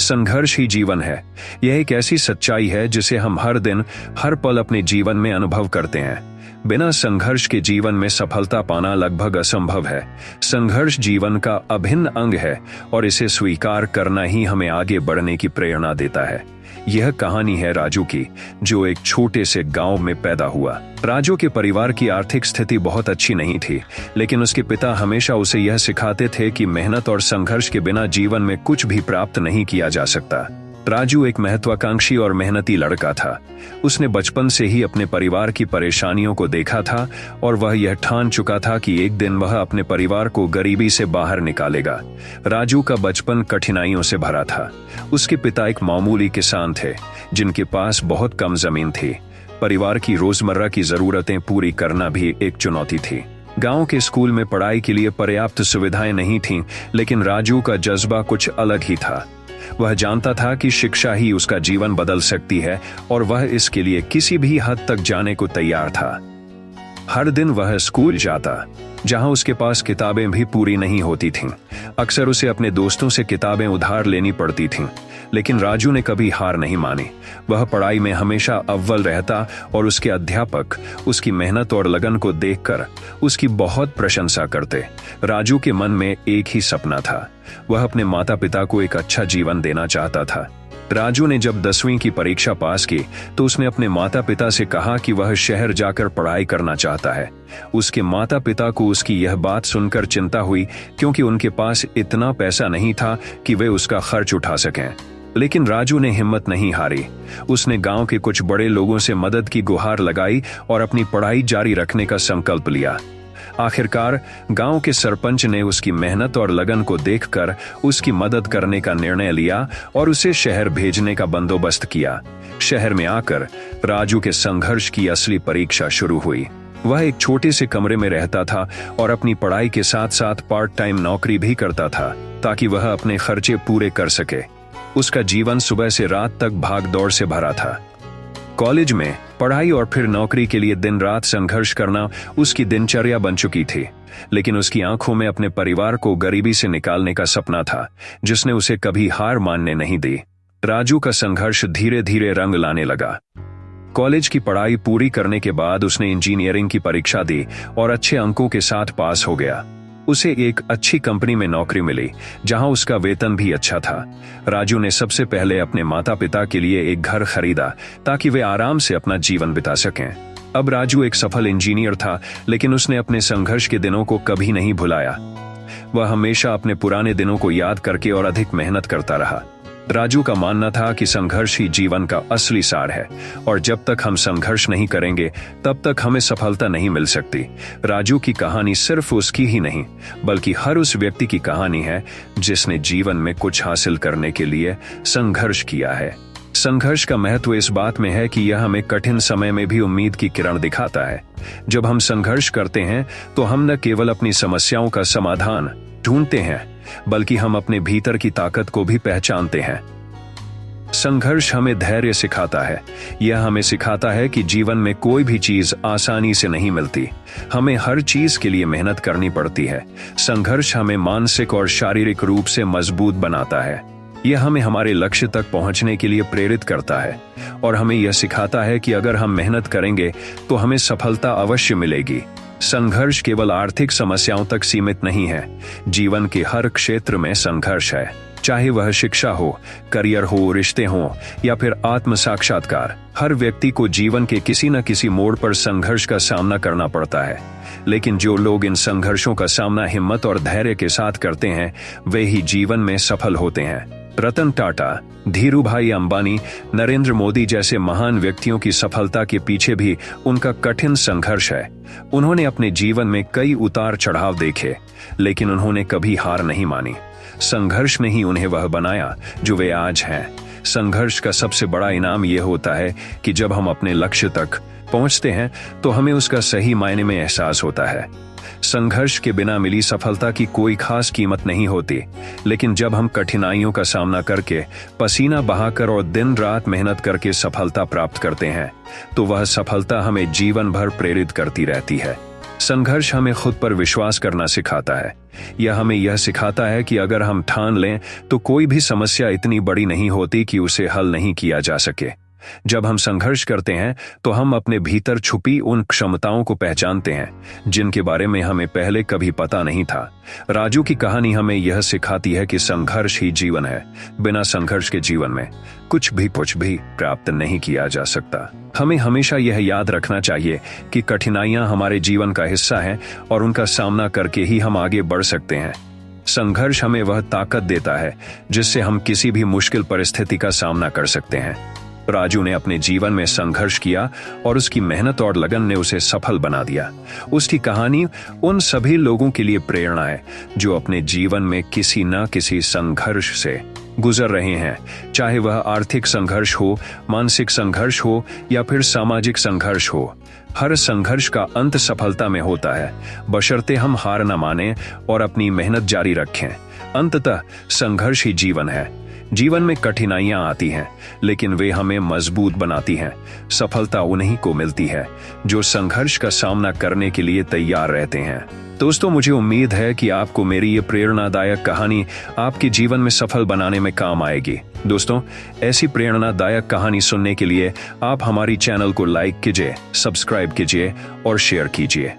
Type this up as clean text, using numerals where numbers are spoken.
संघर्ष ही जीवन है। यह एक ऐसी सच्चाई है जिसे हम हर दिन हर पल अपने जीवन में अनुभव करते हैं। बिना संघर्ष के जीवन में सफलता पाना लगभग असंभव है। संघर्ष जीवन का अभिन्न अंग है और इसे स्वीकार करना ही हमें आगे बढ़ने की प्रेरणा देता है। यह कहानी है राजू की, जो एक छोटे से गांव में पैदा हुआ। राजू के परिवार की आर्थिक स्थिति बहुत अच्छी नहीं थी, लेकिन उसके पिता हमेशा उसे यह सिखाते थे कि मेहनत और संघर्ष के बिना जीवन में कुछ भी प्राप्त नहीं किया जा सकता। राजू एक महत्वाकांक्षी और मेहनती लड़का था। उसने बचपन से ही अपने परिवार की परेशानियों को देखा था और वह यह ठान चुका था कि एक दिन वह अपने परिवार को गरीबी से बाहर निकालेगा। राजू का बचपन कठिनाइयों से भरा था। उसके पिता एक मामूली किसान थे, जिनके पास बहुत कम जमीन थी। परिवार की रोजमर्रा की जरूरतें पूरी करना भी एक चुनौती थी। गांव के स्कूल में पढ़ाई के लिए पर्याप्त सुविधाएं नहीं थीं, लेकिन राजू का जज्बा कुछ अलग ही था। वह जानता था कि शिक्षा ही उसका जीवन बदल सकती है और वह इसके लिए किसी भी हद तक जाने को तैयार था। हर दिन वह स्कूल जाता, जहां उसके पास किताबें भी पूरी नहीं होती थीं। अक्सर उसे अपने दोस्तों से किताबें उधार लेनी पड़ती थीं, लेकिन राजू ने कभी हार नहीं मानी। वह पढ़ाई में हमेशा अव्वल रहता और उसके अध्यापक उसकी मेहनत और लगन को देखकर उसकी बहुत प्रशंसा करते। राजू के मन में एक ही सपना था, वह अपने माता पिता को एक अच्छा जीवन देना चाहता था। राजू ने जब 10वीं की परीक्षा पास की तो उसने अपने माता पिता से कहा कि वह शहर जाकर पढ़ाई करना चाहता है। उसके माता पिता को उसकी यह बात सुनकर चिंता हुई, क्योंकि उनके पास इतना पैसा नहीं था कि वे उसका खर्च उठा सकें। लेकिन राजू ने हिम्मत नहीं हारी। उसने गांव के कुछ बड़े लोगों से मदद की गुहार लगाई और अपनी पढ़ाई जारी रखने का संकल्प लिया। आखिरकार गांव के सरपंच ने उसकी मेहनत और लगन को देखकर उसकी मदद करने का निर्णय लिया और उसे शहर भेजने का बंदोबस्त किया। शहर में आकर राजू के संघर्ष की असली परीक्षा शुरू हुई। वह एक छोटे से कमरे में रहता था और अपनी पढ़ाई के साथ साथ पार्ट टाइम नौकरी भी करता था, ताकि वह अपने खर्चे पूरे कर सके। उसका जीवन सुबह से रात तक भाग दौड़ से भरा था। कॉलेज में पढ़ाई और फिर नौकरी के लिए दिन रात संघर्ष करना उसकी दिनचर्या बन चुकी थी, लेकिन उसकी आंखों में अपने परिवार को गरीबी से निकालने का सपना था, जिसने उसे कभी हार मानने नहीं दी। राजू का संघर्ष धीरे धीरे रंग लाने लगा। कॉलेज की पढ़ाई पूरी करने के बाद उसने इंजीनियरिंग की परीक्षा दी और अच्छे अंकों के साथ पास हो गया। उसे एक अच्छी कंपनी में नौकरी मिली, जहां उसका वेतन भी अच्छा था। राजू ने सबसे पहले अपने माता पिता के लिए एक घर खरीदा, ताकि वे आराम से अपना जीवन बिता सकें। अब राजू एक सफल इंजीनियर था, लेकिन उसने अपने संघर्ष के दिनों को कभी नहीं भुलाया। वह हमेशा अपने पुराने दिनों को याद करके और अधिक मेहनत करता रहा। राजू का मानना था कि संघर्ष ही जीवन का असली सार है और जब तक हम संघर्ष नहीं करेंगे तब तक हमें सफलता नहीं मिल सकती। राजू की कहानी सिर्फ उसकी ही नहीं, बल्कि हर उस व्यक्ति की कहानी है जिसने जीवन में कुछ हासिल करने के लिए संघर्ष किया है। संघर्ष का महत्व इस बात में है कि यह हमें कठिन समय में भी उम्मीद की किरण दिखाता है। जब हम संघर्ष करते हैं तो हम न केवल अपनी समस्याओं का समाधान ढूंढते हैं, बल्कि हम अपने भीतर की ताकत को भी पहचानते हैं। संघर्ष हमें धैर्य सिखाता है। यह हमें सिखाता है कि जीवन में कोई भी चीज आसानी से नहीं मिलती। हमें हर चीज के लिए मेहनत करनी पड़ती है। संघर्ष हमें मानसिक और शारीरिक रूप से मजबूत बनाता है। यह हमें हमारे लक्ष्य तक पहुंचने के लिए प्रेरित करता है और हमें यह सिखाता है कि अगर हम मेहनत करेंगे तो हमें सफलता अवश्य मिलेगी। संघर्ष केवल आर्थिक समस्याओं तक सीमित नहीं है। जीवन के हर क्षेत्र में संघर्ष है, चाहे वह शिक्षा हो, करियर हो, रिश्ते हो या फिर आत्म साक्षात्कार। हर व्यक्ति को जीवन के किसी न किसी मोड़ पर संघर्ष का सामना करना पड़ता है, लेकिन जो लोग इन संघर्षों का सामना हिम्मत और धैर्य के साथ करते हैं, वे ही जीवन में सफल होते हैं। रतन टाटा, धीरूभाई अंबानी, नरेंद्र मोदी जैसे महान व्यक्तियों की सफलता के पीछे भी उनका कठिन संघर्ष है। उन्होंने अपने जीवन में कई उतार चढ़ाव देखे, लेकिन उन्होंने कभी हार नहीं मानी। संघर्ष ने ही उन्हें वह बनाया जो वे आज हैं। संघर्ष का सबसे बड़ा इनाम यह होता है कि जब हम अपने लक्ष्य तक पहुंचते हैं तो हमें उसका सही मायने में एहसास होता है। संघर्ष के बिना मिली सफलता की कोई खास कीमत नहीं होती, लेकिन जब हम कठिनाइयों का सामना करके, पसीना बहाकर और दिन रात मेहनत करके सफलता प्राप्त करते हैं, तो वह सफलता हमें जीवन भर प्रेरित करती रहती है। संघर्ष हमें खुद पर विश्वास करना सिखाता है। यह हमें यह सिखाता है कि अगर हम ठान लें तो कोई भी समस्या इतनी बड़ी नहीं होती कि उसे हल नहीं किया जा सके। जब हम संघर्ष करते हैं तो हम अपने भीतर छुपी उन क्षमताओं को पहचानते हैं जिनके बारे में हमें पहले कभी पता नहीं था। राजू की कहानी हमें यह सिखाती है कि संघर्ष ही जीवन है। बिना संघर्ष के जीवन में कुछ भी प्राप्त नहीं किया जा सकता। हमें हमेशा यह याद रखना चाहिए कि कठिनाइयां हमारे जीवन का हिस्सा हैं और उनका सामना करके ही हम आगे बढ़ सकते हैं। संघर्ष हमें वह ताकत देता है जिससे हम किसी भी मुश्किल परिस्थिति का सामना कर सकते हैं। राजू ने अपने जीवन में संघर्ष किया और उसकी मेहनत और लगन ने उसे सफल बना दिया। उसकी कहानी उन सभी लोगों के लिए प्रेरणा है जो अपने जीवन में किसी न किसी संघर्ष से गुजर रहे हैं, चाहे वह आर्थिक संघर्ष हो, मानसिक संघर्ष हो या फिर सामाजिक संघर्ष हो। हर संघर्ष का अंत सफलता में होता है, बशर्ते हम हार न माने और अपनी मेहनत जारी रखें। अंततः संघर्ष ही जीवन है। जीवन में कठिनाइयां आती हैं, लेकिन वे हमें मजबूत बनाती हैं। सफलता उन्हीं को मिलती है जो संघर्ष का सामना करने के लिए तैयार रहते हैं। दोस्तों, मुझे उम्मीद है कि आपको मेरी ये प्रेरणादायक कहानी आपके जीवन में सफल बनाने में काम आएगी। दोस्तों, ऐसी प्रेरणादायक कहानी सुनने के लिए आप हमारी चैनल को लाइक कीजिए, सब्सक्राइब कीजिए और शेयर कीजिए।